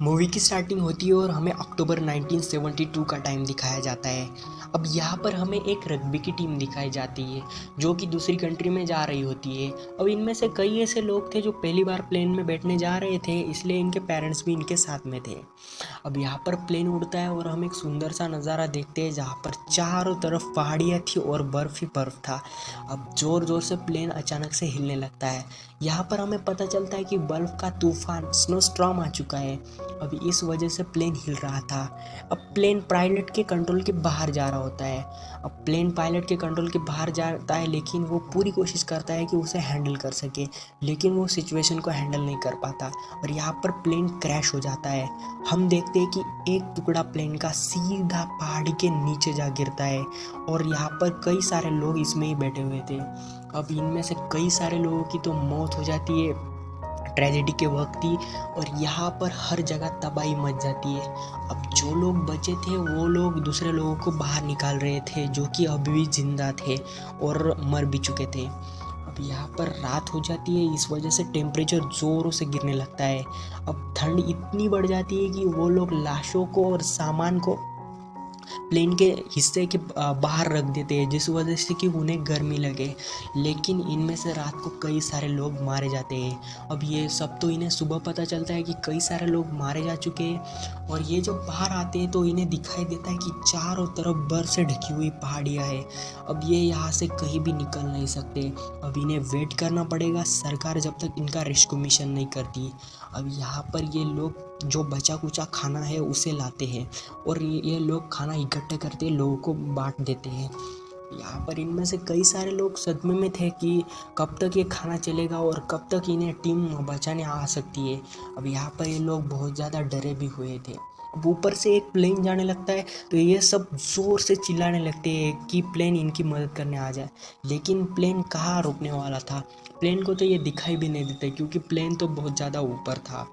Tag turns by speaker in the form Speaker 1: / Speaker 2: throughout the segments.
Speaker 1: Movie की starting होती है और हमें अक्टूबर 1972 का टाइम दिखाया जाता है। अब यहाँ पर हमें एक रग्बी की टीम दिखाई जाती है जो कि दूसरी कंट्री में जा रही होती है। अब इनमें से कई ऐसे लोग थे जो पहली बार प्लेन में बैठने जा रहे थे, इसलिए इनके पेरेंट्स भी इनके साथ में थे। अब यहाँ पर प्लेन उड़ता है और हम एक सुंदर सा नज़ारा देखते हैं जहाँ पर चारों तरफ पहाड़ियाँ थी और बर्फ़ ही बर्फ़ था। अब ज़ोर ज़ोर से प्लेन अचानक से हिलने लगता है। यहाँ पर हमें पता चलता है कि बर्फ़ का तूफान स्नो स्टॉर्म आ चुका है। अब इस वजह से प्लेन हिल रहा था। अब प्लेन पायलट के कंट्रोल के बाहर जा रहा होता है। अब प्लेन पायलट के कंट्रोल के बाहर जाता है, लेकिन वो पूरी कोशिश करता है कि उसे हैंडल कर सके, लेकिन वो सिचुएशन को हैंडल नहीं कर पाता और यहाँ पर प्लेन क्रैश हो जाता है। हम देखते हैं कि एक टुकड़ा प्लेन का सीधा पहाड़ी के नीचे जा गिरता है और यहाँ पर कई सारे लोग इसमें ही बैठे हुए थे। अब इनमें से कई सारे लोगों की तो मौत हो जाती है ट्रेजेडी के वक्त ही, और यहाँ पर हर जगह तबाही मच जाती है। अब जो लोग बचे थे वो लोग दूसरे लोगों को बाहर निकाल रहे थे जो कि अभी भी जिंदा थे और मर भी चुके थे। अब यहाँ पर रात हो जाती है, इस वजह से टेम्परेचर ज़ोरों से गिरने लगता है। अब ठंड इतनी बढ़ जाती है कि वो लोग लाशों को और सामान को प्लेन के हिस्से के बाहर रख देते हैं, जिस वजह से कि उन्हें गर्मी लगे। लेकिन इनमें से रात को कई सारे लोग मारे जाते हैं। अब ये सब तो इन्हें सुबह पता चलता है कि कई सारे लोग मारे जा चुके हैं, और ये जब बाहर आते हैं तो इन्हें दिखाई देता है कि चारों तरफ बर्फ से ढकी हुई पहाड़ियाँ हैं। अब ये यहाँ से कहीं भी निकल नहीं सकते। अब इन्हें वेट करना पड़ेगा सरकार जब तक इनका रेस्क्यू मिशन नहीं करती। अब यहाँ पर ये लोग जो बचा कुचा खाना है उसे लाते हैं और ये लोग खाना इकट्ठे करते लोगों को बांट देते हैं। यहाँ पर इनमें से कई सारे लोग सदमे में थे कि कब तक ये खाना चलेगा और कब तक इन्हें टीम बचाने आ सकती है। अब यहाँ पर ये लोग बहुत ज़्यादा डरे भी हुए थे। अब ऊपर से एक प्लेन जाने लगता है तो ये सब ज़ोर से चिल्लाने लगते हैं कि प्लेन इनकी मदद करने आ जाए, लेकिन प्लेन कहाँ रुकने वाला था। प्लेन को तो ये दिखाई भी नहीं देते क्योंकि प्लेन तो बहुत ज़्यादा ऊपर था।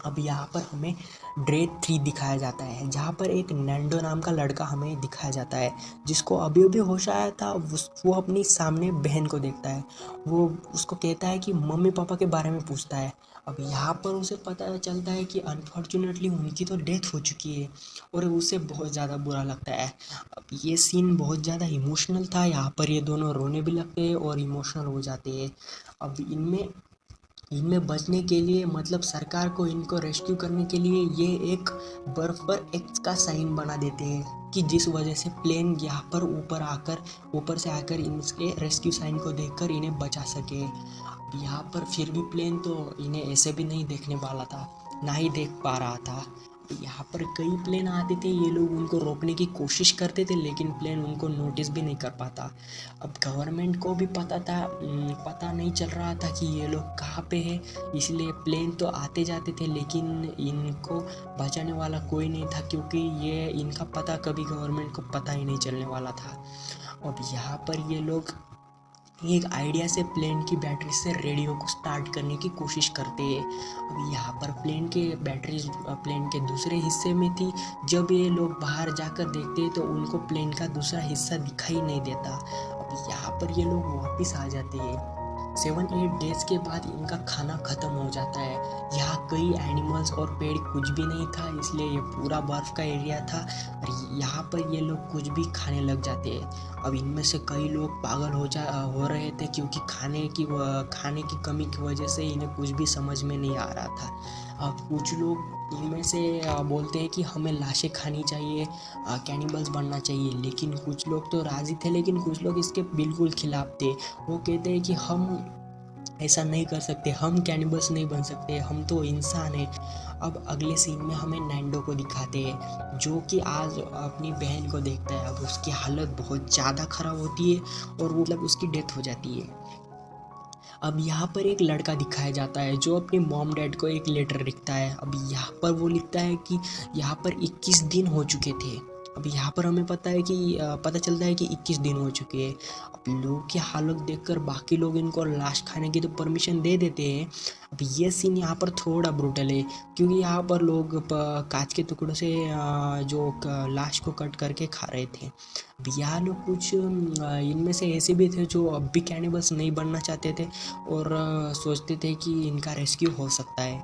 Speaker 1: अब यहाँ पर हमें डे 3 दिखाया जाता है जहाँ पर एक नैंडो नाम का लड़का हमें दिखाया जाता है जिसको अभी अभी होश आया था। वो अपनी सामने बहन को देखता है, वो उसको कहता है कि मम्मी पापा के बारे में पूछता है। अब यहाँ पर उसे पता चलता है कि अनफॉर्चुनेटली उनकी तो डेथ हो चुकी है और उसे बहुत ज़्यादा बुरा लगता है। अब ये सीन बहुत ज़्यादा इमोशनल था, यहाँ पर ये दोनों रोने भी लगते हैं और इमोशनल हो जाते हैं। अब इनमें इनमें बचने के लिए, मतलब सरकार को इनको रेस्क्यू करने के लिए, ये एक बर्फ पर एक्स का साइन बना देते हैं कि जिस वजह से प्लेन यहाँ पर ऊपर से आकर इनके रेस्क्यू साइन को देखकर इन्हें बचा सके। यहाँ पर फिर भी प्लेन तो इन्हें ऐसे भी नहीं देखने वाला था, ना ही देख पा रहा था। यहाँ पर कई प्लेन आते थे, ये लोग उनको रोकने की कोशिश करते थे लेकिन प्लेन उनको नोटिस भी नहीं कर पाता। अब गवर्नमेंट को भी पता नहीं चल रहा था कि ये लोग कहाँ पे है, इसलिए प्लेन तो आते जाते थे लेकिन इनको बचाने वाला कोई नहीं था क्योंकि ये इनका पता कभी गवर्नमेंट को पता ही नहीं चलने वाला था। अब यहाँ पर ये लोग एक आइडिया से प्लेन की बैटरी से रेडियो को स्टार्ट करने की कोशिश करते हैं। अब यहाँ पर प्लेन के बैटरी प्लेन के दूसरे हिस्से में थी। जब ये लोग बाहर जाकर देखते हैं तो उनको प्लेन का दूसरा हिस्सा दिखाई नहीं देता। अब यहाँ पर ये लोग वापस आ जाते हैं। 7-8 डेज के बाद इनका खाना ख़त्म हो जाता है। यहाँ कई एनिमल्स और पेड़ कुछ भी नहीं था, इसलिए ये पूरा बर्फ़ का एरिया था और यहाँ पर ये लोग कुछ भी खाने लग जाते हैं। अब इनमें से कई लोग पागल हो रहे थे क्योंकि खाने की कमी की वजह से इन्हें कुछ भी समझ में नहीं आ रहा था। अब कुछ लोग इनमें से बोलते हैं कि हमें लाशें खानी चाहिए, कैनिबल्स बनना चाहिए, लेकिन कुछ लोग तो राज़ी थे लेकिन कुछ लोग इसके बिल्कुल खिलाफ थे। वो कहते हैं कि हम ऐसा नहीं कर सकते, हम कैनिबल्स नहीं बन सकते, हम तो इंसान हैं। अब अगले सीन में हमें नैंडो को दिखाते हैं जो कि आज अपनी बहन को देखता है। अब उसकी हालत बहुत ज़्यादा ख़राब होती है और वो मतलब उसकी डेथ हो जाती है। अब यहाँ पर एक लड़का दिखाया जाता है जो अपनी मॉम डैड को एक लेटर लिखता है। अब यहाँ पर वो लिखता है कि यहाँ पर 21 दिन हो चुके थे। अब यहाँ पर हमें पता चलता है कि 21 दिन हो चुके हैं। अब लोगों की हालत देखकर बाकी लोग इनको लाश खाने की तो परमिशन दे देते हैं। अब ये सीन यहाँ पर थोड़ा ब्रूटल है क्योंकि यहाँ पर लोग कांच के टुकड़ों से लाश को कट करके खा रहे थे। अब यहाँ लोग कुछ इनमें से ऐसे भी थे जो अब भी कैनिबल्स नहीं बनना चाहते थे और सोचते थे कि इनका रेस्क्यू हो सकता है।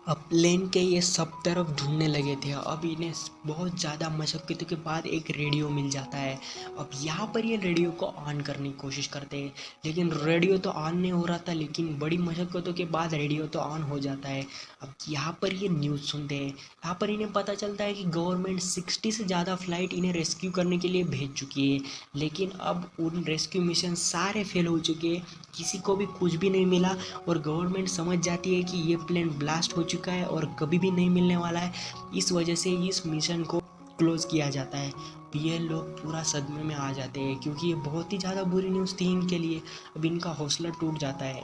Speaker 1: अब प्लेन के ये सब तरफ ढूंढने लगे थे। अब इन्हें बहुत ज़्यादा मशक्क़तों के बाद एक रेडियो मिल जाता है। अब यहाँ पर ये रेडियो को ऑन करने की कोशिश करते हैं, लेकिन रेडियो तो ऑन नहीं हो रहा था। लेकिन बड़ी मशक्क़तों के बाद रेडियो तो ऑन हो जाता है। अब यहाँ पर ये न्यूज़ सुनते हैं। यहाँ पर इन्हें पता चलता है कि गवर्नमेंट 60 से ज़्यादा फ़्लाइट इन्हें रेस्क्यू करने के लिए भेज चुकी है, लेकिन अब उन रेस्क्यू मिशन सारे फेल हो चुके हैं, किसी को भी कुछ भी नहीं मिला। और गवर्नमेंट समझ जाती है कि ये प्लेन ब्लास्ट हो चुका है और कभी भी नहीं मिलने वाला है। इस वजह से इस मिशन को क्लोज किया जाता है। ये लोग पूरा सदमे में आ जाते हैं, क्योंकि ये बहुत ही ज़्यादा बुरी न्यूज़ थी इनके लिए। अब इनका हौसला टूट जाता है।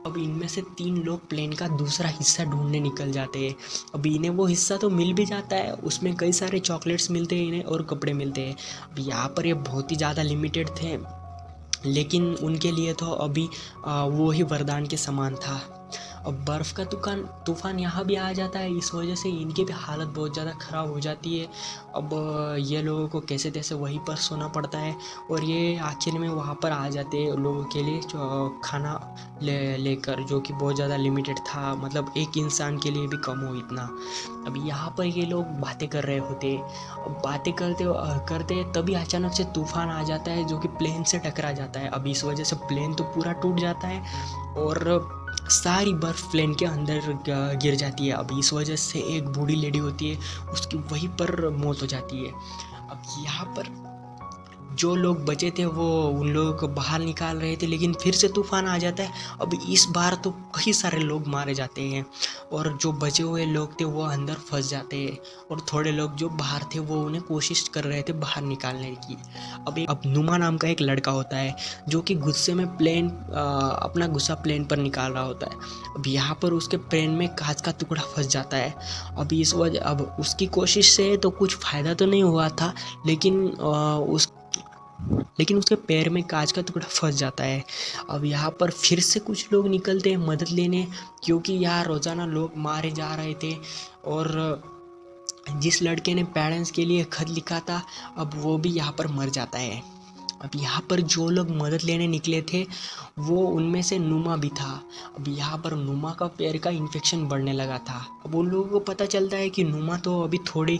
Speaker 1: अब इनमें से 3 लोग प्लेन का दूसरा हिस्सा ढूंढने निकल जाते हैं। अब इन्हें वो हिस्सा तो मिल भी जाता है, उसमें कई सारे चॉकलेट्स मिलते हैं इन्हें और कपड़े मिलते हैं। अब यहाँ पर ये बहुत ही ज़्यादा लिमिटेड थे, लेकिन उनके लिए तो अभी वो ही वरदान के समान था। अब बर्फ़ का तूफ़ान यहाँ भी आ जाता है। इस वजह से इनकी भी हालत बहुत ज़्यादा ख़राब हो जाती है। अब ये लोगों को कैसे तैसे वहीं पर सोना पड़ता है, और ये आखिर में वहाँ पर आ जाते हैं लोगों के लिए खाना लेकर, जो कि बहुत ज़्यादा लिमिटेड था, मतलब एक इंसान के लिए भी कम हो इतना। अब यहाँ पर ये लोग बातें कर रहे होते। अब बातें करते तभी अचानक से तूफ़ान आ जाता है, जो कि प्लेन से टकरा जाता है। अब इस वजह से प्लेन तो पूरा टूट जाता है और सारी बर्फ़ प्लेन के अंदर गिर जाती है। अब इस वजह से एक बूढ़ी लेडी होती है, उसकी वहीं पर मौत हो जाती है। अब यहाँ पर जो लोग बचे थे वो उन लोगों को बाहर निकाल रहे थे, लेकिन फिर से तूफ़ान आ जाता है। अब इस बार तो कई सारे लोग मारे जाते हैं, और जो बचे हुए लोग थे वो अंदर फंस जाते हैं, और थोड़े लोग जो बाहर थे वो उन्हें कोशिश कर रहे थे बाहर निकालने की। अब नुमा नाम का एक लड़का होता है, जो कि गुस्से में अपना गुस्सा प्लेन पर निकाल रहा होता है। अब यहाँ पर उसके प्लेन में कांच का टुकड़ा फंस जाता है। अब उसकी कोशिश से तो कुछ फ़ायदा तो नहीं हुआ था, लेकिन उसके पैर में कांच का टुकड़ा फंस जाता है। अब यहाँ पर फिर से कुछ लोग निकलते हैं मदद लेने, क्योंकि यहाँ रोज़ाना लोग मारे जा रहे थे। और जिस लड़के ने पेरेंट्स के लिए खत लिखा था, अब वो भी यहाँ पर मर जाता है। अब यहाँ पर जो लोग मदद लेने निकले थे वो उनमें से नुमा भी था। अब यहाँ पर नुमा का पैर का इन्फेक्शन बढ़ने लगा था। अब उन लोगों को पता चलता है कि नुमा तो अभी थोड़े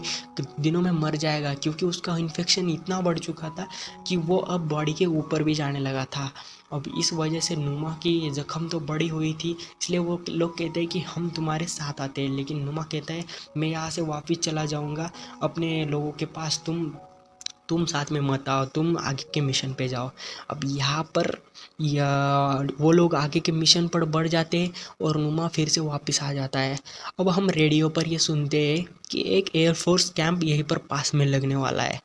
Speaker 1: दिनों में मर जाएगा, क्योंकि उसका इन्फेक्शन इतना बढ़ चुका था कि वो अब बॉडी के ऊपर भी जाने लगा था। अब इस वजह से नुमा की ज़ख्म तो बड़ी हुई थी, इसलिए वो लोग कहते हैं कि हम तुम्हारे साथ आते हैं। लेकिन नुमा कहता है मैं यहाँ से वापस चला जाऊँगा अपने लोगों के पास, तुम साथ में मत आओ, तुम आगे के मिशन पे जाओ। अब यहाँ पर वो लोग आगे के मिशन पर बढ़ जाते हैं और नुमा फिर से वापस आ जाता है। अब हम रेडियो पर ये सुनते हैं कि एक एयरफोर्स कैंप यहीं पर पास में लगने वाला है।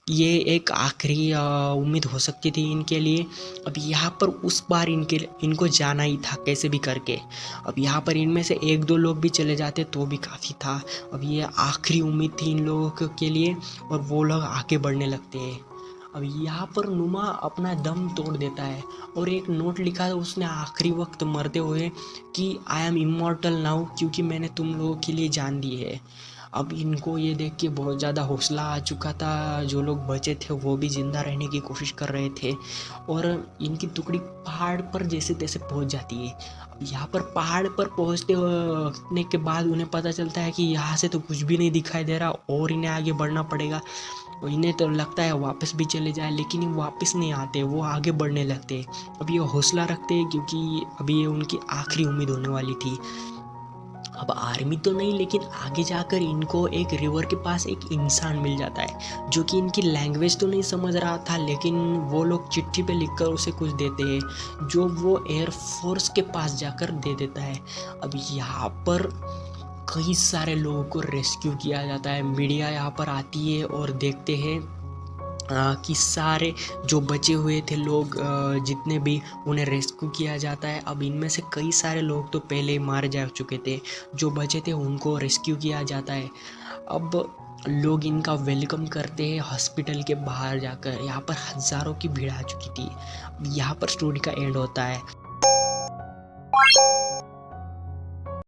Speaker 1: ये एक आखिरी उम्मीद हो सकती थी इनके लिए। अब यहाँ पर उस बार इनको जाना ही था कैसे भी करके। अब यहाँ पर इनमें से 1-2 लोग भी चले जाते तो भी काफ़ी था। अब ये आखिरी उम्मीद थी इन लोगों के लिए, और वो लोग आगे बढ़ने लगते हैं। अब यहाँ पर नुमा अपना दम तोड़ देता है और एक नोट लिखा है उसने आखिरी वक्त मरते हुए कि आई एम इमॉर्टल नाउ, क्योंकि मैंने तुम लोगों के लिए जान दी है। अब इनको ये देख के बहुत ज़्यादा हौसला आ चुका था। जो लोग बचे थे वो भी ज़िंदा रहने की कोशिश कर रहे थे, और इनकी टुकड़ी पहाड़ पर जैसे तैसे पहुंच जाती है। अब यहाँ पर पहाड़ पर पहुँचने के बाद उन्हें पता चलता है कि यहाँ से तो कुछ भी नहीं दिखाई दे रहा और इन्हें आगे बढ़ना पड़ेगा। और इन्हें तो लगता है वापस भी चले जाए, लेकिन ये वापस नहीं आते, वो आगे बढ़ने लगते। अब ये हौसला रखते हैं, क्योंकि अभी ये उनकी आखिरी उम्मीद होने वाली थी। अब आर्मी तो नहीं, लेकिन आगे जाकर इनको एक रिवर के पास एक इंसान मिल जाता है, जो कि इनकी लैंग्वेज तो नहीं समझ रहा था, लेकिन वो लोग चिट्ठी पे लिखकर उसे कुछ देते हैं, जो वो एयरफोर्स के पास जाकर दे देता है। अब यहाँ पर कई सारे लोगों को रेस्क्यू किया जाता है। मीडिया यहाँ पर आती है और देखते हैं कि सारे जो बचे हुए थे लोग, जितने भी, उन्हें रेस्क्यू किया जाता है। अब इनमें से कई सारे लोग तो पहले ही मारे जा चुके थे, जो बचे थे उनको रेस्क्यू किया जाता है। अब लोग इनका वेलकम करते हैं हॉस्पिटल के बाहर जाकर। यहाँ पर हज़ारों की भीड़ आ चुकी थी। यहाँ पर स्टोरी का एंड होता है।